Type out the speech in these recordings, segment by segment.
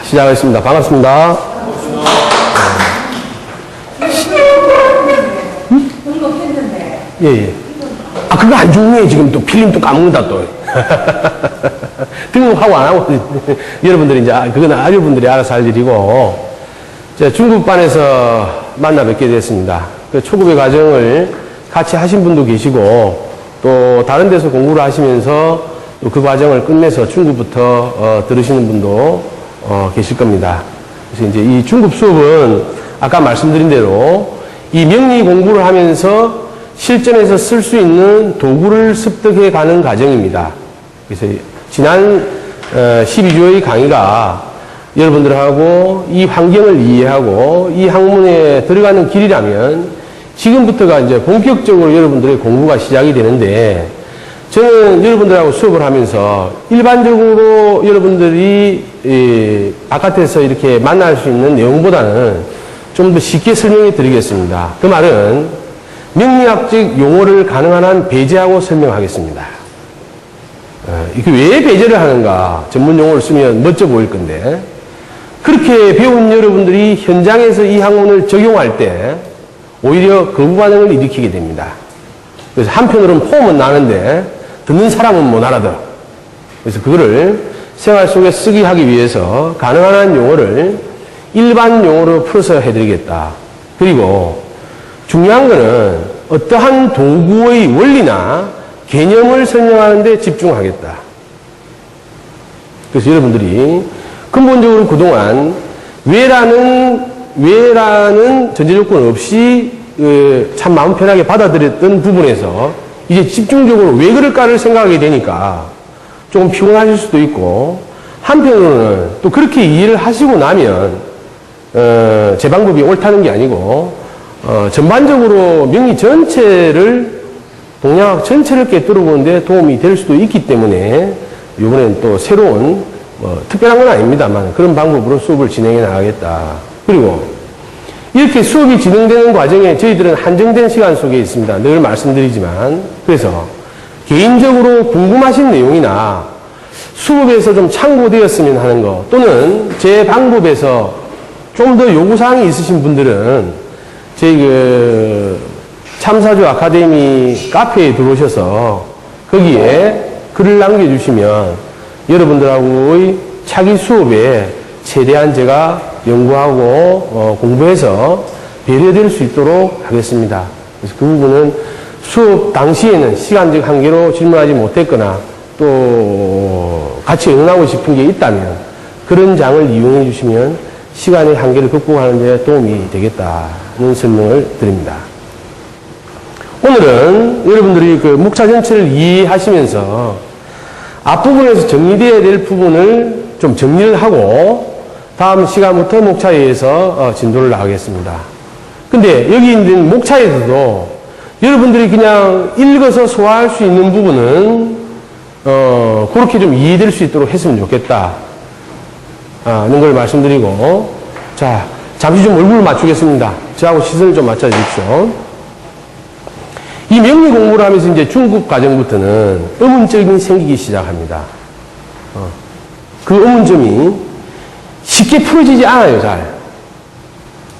시작하겠습니다. 반갑습니다. 등록했는데. 예. 아, 그거 안 중요해. 지금 또 필름 또 까먹는다, 또. 등록하고 안 하고. 여러분들이 이제, 그건 아주분들이 알아서 할 일이고. 제가 중급반에서 만나 뵙게 됐습니다. 그 초급의 과정을 같이 하신 분도 계시고, 또 다른 데서 공부를 하시면서 또 그 과정을 끝내서 중급부터 들으시는 분도 계실 겁니다. 그래서 이제 이 중급 수업은 아까 말씀드린 대로 이 명리 공부를 하면서 실전에서 쓸 수 있는 도구를 습득해 가는 과정입니다. 그래서 지난 12주의 강의가 여러분들하고 이 환경을 이해하고 이 학문에 들어가는 길이라면 지금부터가 이제 본격적으로 여러분들의 공부가 시작이 되는데, 저는 여러분들하고 수업을 하면서 일반적으로 여러분들이 바깥에서 이렇게 만날 수 있는 내용보다는 좀 더 쉽게 설명해 드리겠습니다. 그 말은 명리학적 용어를 가능한 한 배제하고 설명하겠습니다. 이게 왜 배제를 하는가? 전문 용어를 쓰면 멋져 보일 건데, 그렇게 배운 여러분들이 현장에서 이 학문을 적용할 때 오히려 거부 반응을 일으키게 됩니다. 그래서 한편으로는 폼은 나는데 듣는 사람은 못 알아들어. 그래서 그거를 생활 속에 쓰기 하기 위해서 가능한 한 용어를 일반 용어로 풀어서 해드리겠다. 그리고 중요한 거는 어떠한 도구의 원리나 개념을 설명하는 데 집중하겠다. 그래서 여러분들이 근본적으로 그동안 왜라는 전제 조건 없이 참 마음 편하게 받아들였던 부분에서 이제 집중적으로 왜 그럴까를 생각하게 되니까 조금 피곤하실 수도 있고, 한편으로는 또 그렇게 이해를 하시고 나면 제 방법이 옳다는 게 아니고 전반적으로 명리 전체를, 동양학 전체를 깨뜨려 보는데 도움이 될 수도 있기 때문에 이번엔 또 새로운 특별한 건 아닙니다만 그런 방법으로 수업을 진행해 나가겠다. 그리고 이렇게 수업이 진행되는 과정에 저희들은 한정된 시간 속에 있습니다. 늘 말씀드리지만. 그래서 개인적으로 궁금하신 내용이나 수업에서 좀 참고되었으면 하는 거, 또는 제 방법에서 좀 더 요구사항이 있으신 분들은 저희 참사주 아카데미 카페에 들어오셔서 거기에 글을 남겨주시면 여러분들하고의 차기 수업에 최대한 제가 연구하고 공부해서 배려될 수 있도록 하겠습니다. 그래서 그 부분은 수업 당시에는 시간적 한계로 질문하지 못했거나 또 같이 응하고 싶은 게 있다면 그런 장을 이용해 주시면 시간의 한계를 극복하는 데 도움이 되겠다는 설명을 드립니다. 오늘은 여러분들이 그 목차 전체를 이해하시면서 앞부분에서 정리되어야 될 부분을 좀 정리를 하고 다음 시간부터 목차에서 진도를 나가겠습니다. 근데 여기 있는 목차에서도 여러분들이 그냥 읽어서 소화할 수 있는 부분은 그렇게 좀 이해될 수 있도록 했으면 좋겠다 는 걸 말씀드리고, 자, 잠시 좀 얼굴을 맞추겠습니다. 저하고 시선을 좀 맞춰 주십시오. 이 명리 공부를 하면서 이제 중급 과정부터는 의문점이 생기기 시작합니다. 그 의문점이 쉽게 풀어지지 않아요, 잘.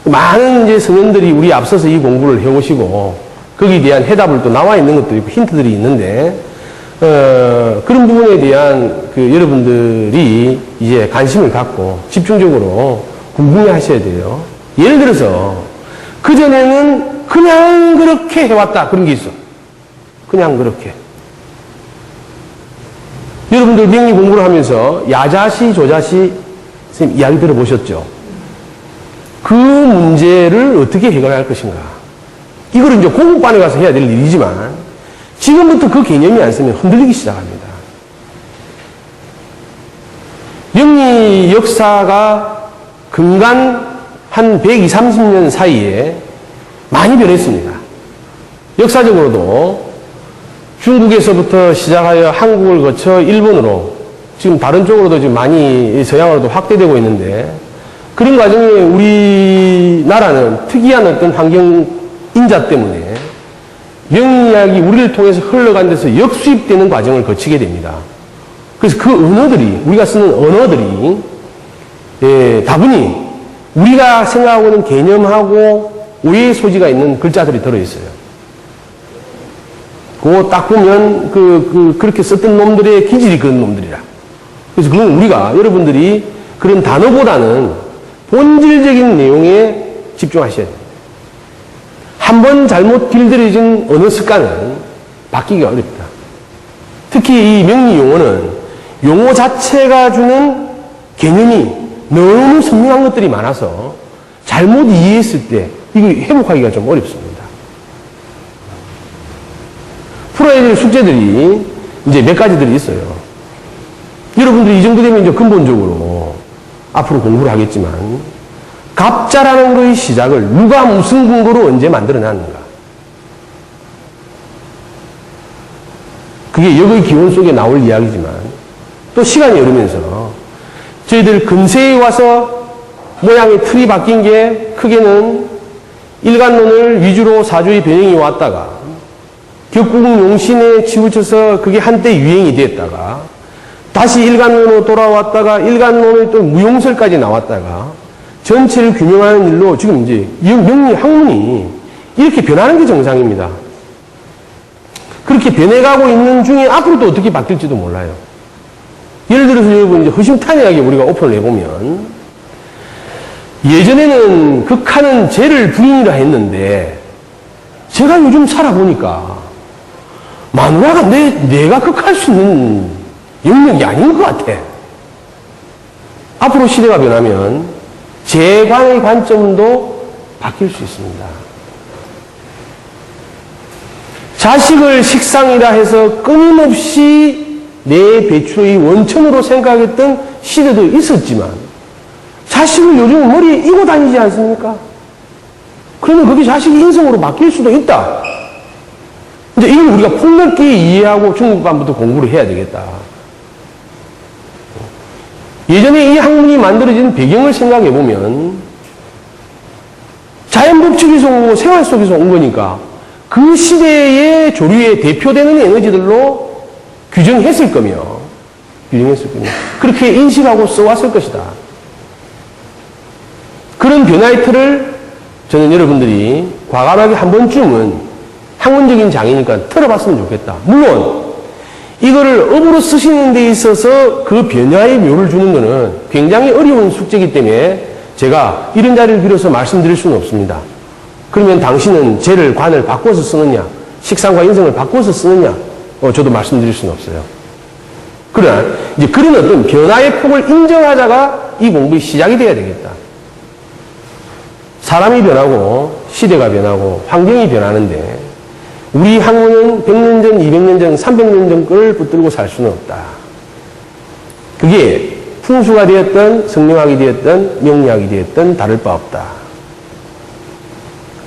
많은 이제 성현들이 우리 앞서서 이 공부를 해오시고, 거기에 대한 해답을 또 나와 있는 것도 있고, 힌트들이 있는데, 그런 부분에 대한 여러분들이 이제 관심을 갖고 집중적으로 궁금해 하셔야 돼요. 예를 들어서, 그전에는 그냥 그렇게 해왔다. 그런 게 있어. 그냥 그렇게. 여러분들 명리 공부를 하면서 야자시, 조자시, 선생님 이야기 들어보셨죠? 그 문제를 어떻게 해결할 것인가. 이걸 이제 공부반에 가서 해야 될 일이지만, 지금부터 그 개념이 안 쓰면 흔들리기 시작합니다. 명리 역사가 근간 한 120, 30년 사이에 많이 변했습니다. 역사적으로도 중국에서부터 시작하여 한국을 거쳐 일본으로, 지금 다른 쪽으로도 지금 많이 서양으로도 확대되고 있는데, 그런 과정에 우리나라는 특이한 어떤 환경 인자 때문에 명리학이 우리를 통해서 흘러간 데서 역수입되는 과정을 거치게 됩니다. 그래서 그 언어들이, 우리가 쓰는 언어들이 예, 다분히 우리가 생각하고 있는 개념하고 오해의 소지가 있는 글자들이 들어있어요. 그거 딱 보면 그렇게 썼던 놈들의 기질이 그런 놈들이라. 그래서 그건 우리가 여러분들이 그런 단어보다는 본질적인 내용에 집중하셔야 돼요. 한번 잘못 길들여진 언어 습관은 바뀌기가 어렵다. 특히 이 명리 용어는 용어 자체가 주는 개념이 너무 선명한 것들이 많아서 잘못 이해했을 때 이거 회복하기가 좀 어렵습니다. 풀어야 될 숙제들이 이제 몇 가지들이 있어요. 여러분들이 이 정도 되면 이제 근본적으로 앞으로 공부를 하겠지만 갑자라는 거의 시작을 누가 무슨 근거로 언제 만들어놨는가. 그게 역의 기원 속에 나올 이야기지만 또 시간이 흐르면서 저희들 근세에 와서 모양의 틀이 바뀐 게 크게는 일간론을 위주로 사주의 변형이 왔다가 격국용신에 치우쳐서 그게 한때 유행이 됐다가 다시 일간론으로 돌아왔다가 일간론의 또 무용설까지 나왔다가 전체를 균형하는 일로 지금 이제 명리 학문이 이렇게 변하는 게 정상입니다. 그렇게 변해가고 있는 중에 앞으로 또 어떻게 바뀔지도 몰라요. 예를 들어서 여러분 이제 허심탄회하게 우리가 오픈을 해보면 예전에는 극하는 죄를 부인이라 했는데 제가 요즘 살아보니까 마누라가 내가 극할 수 있는 영역이 아닌 것 같아. 앞으로 시대가 변하면 재관의 관점도 바뀔 수 있습니다. 자식을 식상이라 해서 끊임없이 내 배추의 원천으로 생각했던 시대도 있었지만 자식을 요즘 머리에 이고 다니지 않습니까? 그러면 그게 자식의 인성으로 바뀔 수도 있다. 이제 이걸 우리가 폭넓게 이해하고 중국반부터 공부를 해야 되겠다. 예전에 이 학문이 만들어진 배경을 생각해 보면 자연법칙에서 오고 생활 속에서 온 거니까 그 시대의 조류에 대표되는 에너지들로 규정했을 거며 그렇게 인식하고 써왔을 것이다. 그런 변화의 틀을 저는 여러분들이 과감하게 한 번쯤은 학문적인 장이니까 틀어봤으면 좋겠다. 물론 이거를 업으로 쓰시는 데 있어서 그 변화의 묘를 주는 것은 굉장히 어려운 숙제이기 때문에 제가 이런 자리를 빌어서 말씀드릴 수는 없습니다. 그러면 당신은 죄를 관을 바꿔서 쓰느냐, 식상과 인성을 바꿔서 쓰느냐, 저도 말씀드릴 수는 없어요. 그러나 이제 그런 어떤 변화의 폭을 인정하자가 이 공부의 시작이 돼야 되겠다. 사람이 변하고 시대가 변하고 환경이 변하는데 우리 학문은 100년 전, 200년 전, 300년 전 걸 붙들고 살 수는 없다. 그게 풍수가 되었든 성령학이 되었든 명리학이 되었든 다를 바 없다.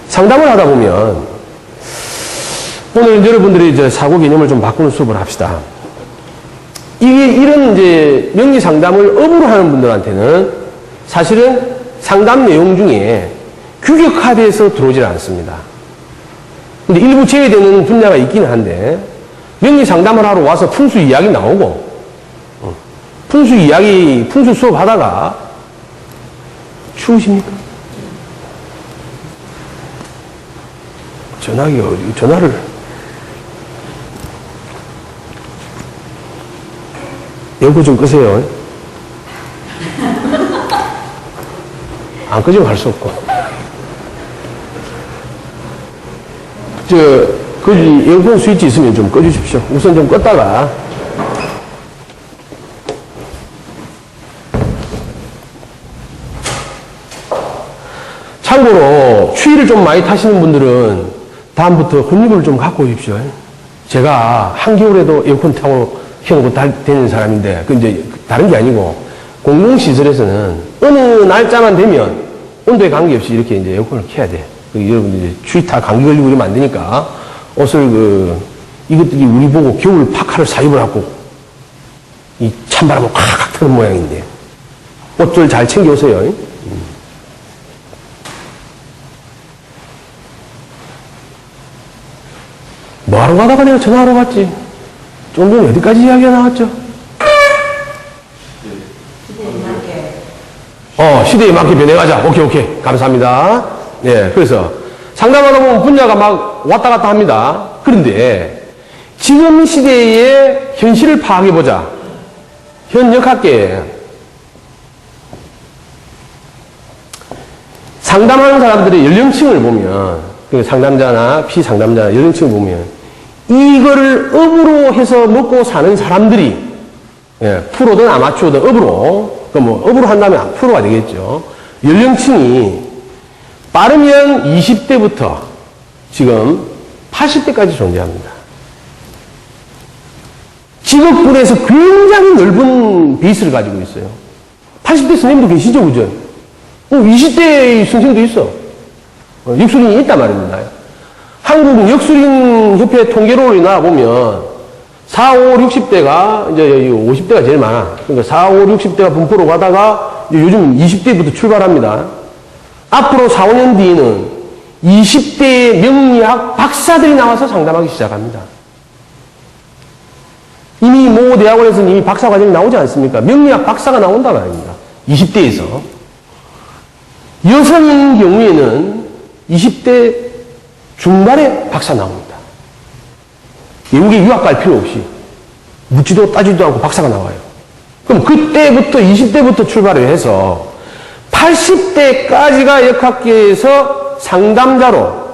상담을 하다 보면 오늘 여러분들이 이제 사고 개념을 좀 바꾸는 수업을 합시다. 이게 이런 이제 명리 상담을 업으로 하는 분들한테는 사실은 상담 내용 중에 규격화돼서 들어오질 않습니다. 근데 일부 제외되는 분야가 있기는 한데 명리 상담을 하러 와서 풍수 이야기 나오고 풍수 이야기, 풍수 수업 하다가 추우십니까? 전화를 에어컨 좀 끄세요. 안 끄지면 할 수 없고. 거기 에어컨 스위치 있으면 좀 꺼주십시오. 우선 좀 껐다가. 참고로, 추위를 좀 많이 타시는 분들은 다음부터 혼입을 좀 갖고 오십시오. 제가 한겨울에도 에어컨 타고 켜놓고 다니는 사람인데, 그 이제 다른 게 아니고, 공공시설에서는 어느 날짜만 되면 온도에 관계없이 이렇게 이제 에어컨을 켜야 돼. 여러분들 이제 추위 타 감기 걸리고 이러면 안 되니까 옷을 이것들이 우리 보고 겨울 파카를 사입을 하고 이 찬바람을 콱콱 트는 모양인데 옷들 잘 챙겨오세요. 뭐하러 가다가 내가 전화하러 갔지? 좀 전에 어디까지 이야기가 나왔죠? 시대에 맞게 변해가자. 오케이. 감사합니다. 예, 그래서 상담하다 보면 분야가 막 왔다 갔다 합니다. 그런데 지금 시대의 현실을 파악해보자. 현 역학계에 상담하는 사람들의 연령층을 보면, 상담자나 피상담자 연령층을 보면, 이거를 업으로 해서 먹고 사는 사람들이, 프로든 아마추어든 업으로, 업으로 한다면 프로가 되겠죠. 연령층이 빠르면 20대부터 지금 80대까지 존재합니다. 직업군에서 굉장히 넓은 베이스를 가지고 있어요. 80대 선생님도 계시죠, 그죠? 20대의 선생도 있어. 역술인이 있단 말입니다. 한국 역술인 협회 통계로 나와보면 4, 5, 60대가 이제 50대가 제일 많아. 그러니까 4, 5, 60대가 분포로 가다가 이제 요즘 20대부터 출발합니다. 앞으로 4, 5년 뒤에는 20대의 명리학 박사들이 나와서 상담하기 시작합니다. 이미 모 대학원에서는 이미 박사 과정이 나오지 않습니까? 명리학 박사가 나온단 말입니다. 20대에서. 여성인 경우에는 20대 중반에 박사 나옵니다. 외국에 유학 갈 필요 없이 묻지도 따지도 않고 박사가 나와요. 그럼 그때부터 20대부터 출발을 해서 80대까지가 역학계에서 상담자로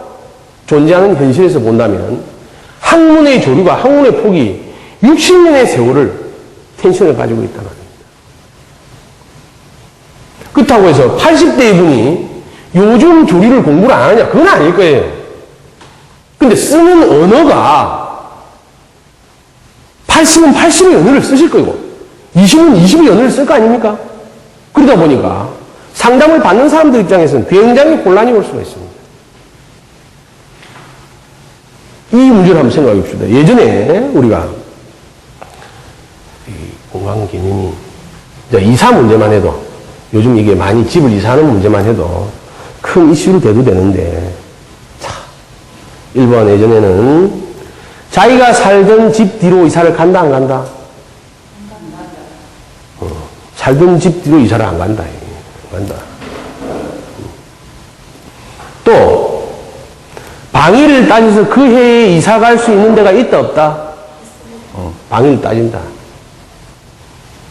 존재하는 현실에서 본다면 학문의 조류가, 학문의 폭이 60년의 세월을 텐션을 가지고 있단 말입니다. 그렇다고 해서 80대 분이 요즘 조류를 공부를 안 하냐? 그건 아닐 거예요. 근데 쓰는 언어가 80은 80의 언어를 쓰실 거고 20은 20의 언어를 쓸 거 아닙니까? 그러다 보니까 상담을 받는 사람들 입장에서는 굉장히 혼란이 올 수가 있습니다. 이 문제를 한번 생각해 봅시다. 예전에 우리가 공간 개념이 이사 문제만 해도 요즘 이게 많이 집을 이사하는 문제만 해도 큰 이슈로 돼도 되는데, 자, 일본 예전에는 자기가 살던 집 뒤로 이사를 간다, 안 간다? 살던 집 뒤로 이사를 안 간다. 안 간다. 또, 방위를 따져서 그 해에 이사 갈 수 있는 데가 있다, 없다? 방위를 따진다.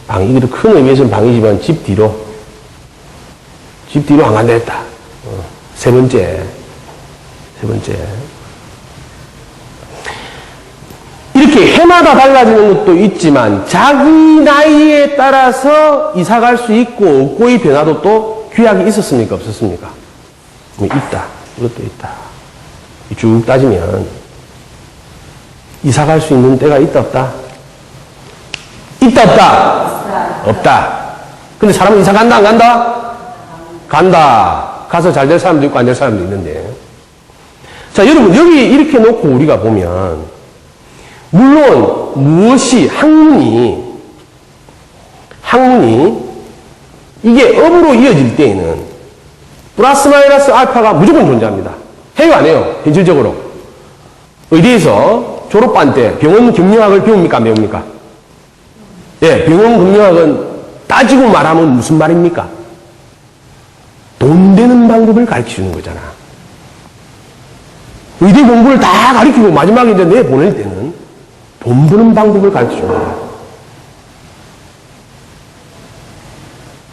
방위, 큰 의미에서는 방위지만 집 뒤로 안 간다 했다. 세 번째. 이렇게 해마다 달라지는 것도 있지만 자기 나이에 따라서 이사 갈 수 있고 없고의 변화도 또 규약이 있었습니까? 없었습니까? 있다. 이것도 있다. 쭉 따지면 이사 갈 수 있는 때가 있다, 없다? 있다, 없다? 없다. 근데 사람은 이사 간다, 안 간다? 간다. 가서 잘 될 사람도 있고 안 될 사람도 있는데. 자, 여러분, 여기 이렇게 놓고 우리가 보면, 물론, 무엇이, 학문이, 이게 업으로 이어질 때에는, 플러스 마이너스 알파가 무조건 존재합니다. 해요, 안 해요? 현실적으로. 의대에서 졸업반 때 병원 경영학을 배웁니까, 안 배웁니까? 예, 병원 경영학은 따지고 말하면 무슨 말입니까? 돈 되는 방법을 가르쳐 주는 거잖아. 의대 공부를 다 가르치고 마지막에 이제 내보낼 때는 돈 버는 방법을 가르쳐 주는 거야.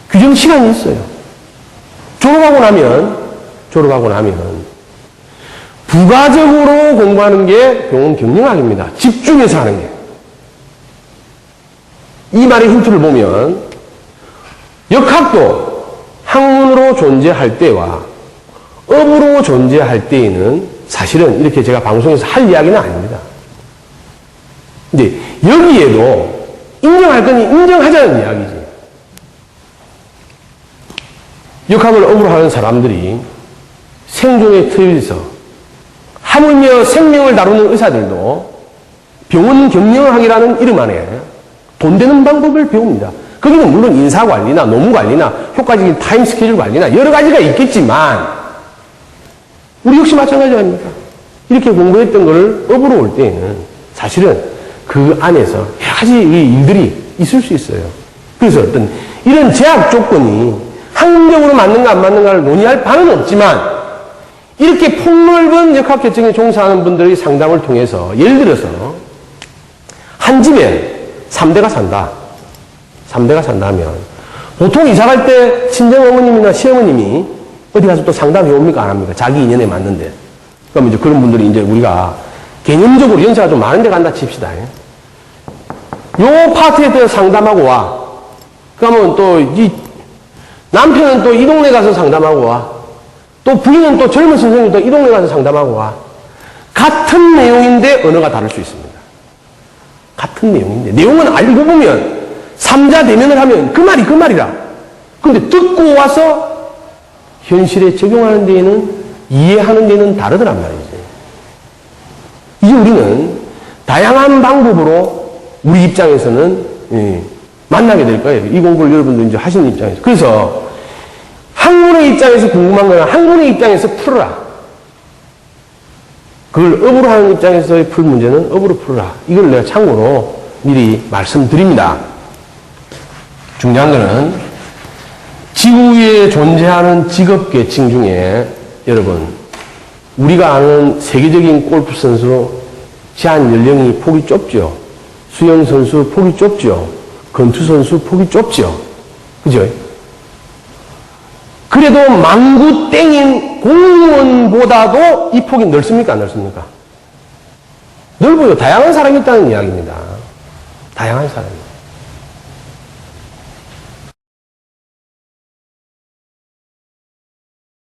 규정 시간이 있어요. 졸업하고 나면 부가적으로 공부하는 게 병원 경영학입니다. 집중해서 하는 게. 이 말의 힌트를 보면 역학도 학문으로 존재할 때와 업으로 존재할 때에는 사실은 이렇게 제가 방송에서 할 이야기는 아닙니다. 근데 여기에도 인정할 거니 인정하자는 이야기지. 역학을 업으로 하는 사람들이 생존의 틀에서 하물며 생명을 다루는 의사들도 병원 경영학이라는 이름 안에 돈 되는 방법을 배웁니다. 거기는 물론 인사관리나 노무관리나 효과적인 타임 스케줄 관리나 여러 가지가 있겠지만 우리 역시 마찬가지 아닙니까? 이렇게 공부했던 걸 업으로 올 때에는 사실은 그 안에서 여러 가지 일들이 있을 수 있어요. 그래서 어떤 이런 제약 조건이 학문적으로 맞는가 안 맞는가를 논의할 바는 없지만 이렇게 폭넓은 역학결정에 종사하는 분들의 상담을 통해서 예를 들어서 한 집에 3대가 산다. 3대가 산다면 보통 이사갈 때 친정어머님이나 시어머님이 어디 가서 또 상담해 옵니까? 안 합니까? 자기 인연에 맞는데. 그럼 이제 그런 분들이 이제 우리가 개념적으로 연세가 좀 많은 데 간다 칩시다. 요 파트에 대해서 상담하고 와. 그러면 또 이 남편은 또 이 동네 가서 상담하고 와. 또 부인은 또 젊은 선생님도 이 동네 가서 상담하고 와. 같은 내용인데 언어가 다를 수 있습니다. 같은 내용인데 내용은 알고 보면 삼자 대면을 하면 그 말이 그 말이라. 근데 듣고 와서 현실에 적용하는 데에는 이해하는 데는 다르더란 말이지. 이제 우리는 다양한 방법으로 우리 입장에서는 만나게 될 거예요. 이 공부를 여러분들 이제 하시는 입장에서. 그래서 학문의 입장에서 궁금한 거는 학문의 입장에서 풀어라. 그걸 업으로 하는 입장에서 풀 문제는 업으로 풀어라. 이걸 내가 참고로 미리 말씀드립니다. 중요한 거는 지구에 존재하는 직업계층 중에 여러분 우리가 아는 세계적인 골프 선수 제한 연령이 폭이 좁죠. 수영 선수 폭이 좁죠. 권투 선수 폭이 좁죠. 그죠? 그래도 망구 땡인 공무원보다도 이 폭이 넓습니까? 안 넓습니까? 넓어요. 다양한 사람이 있다는 이야기입니다. 다양한 사람이.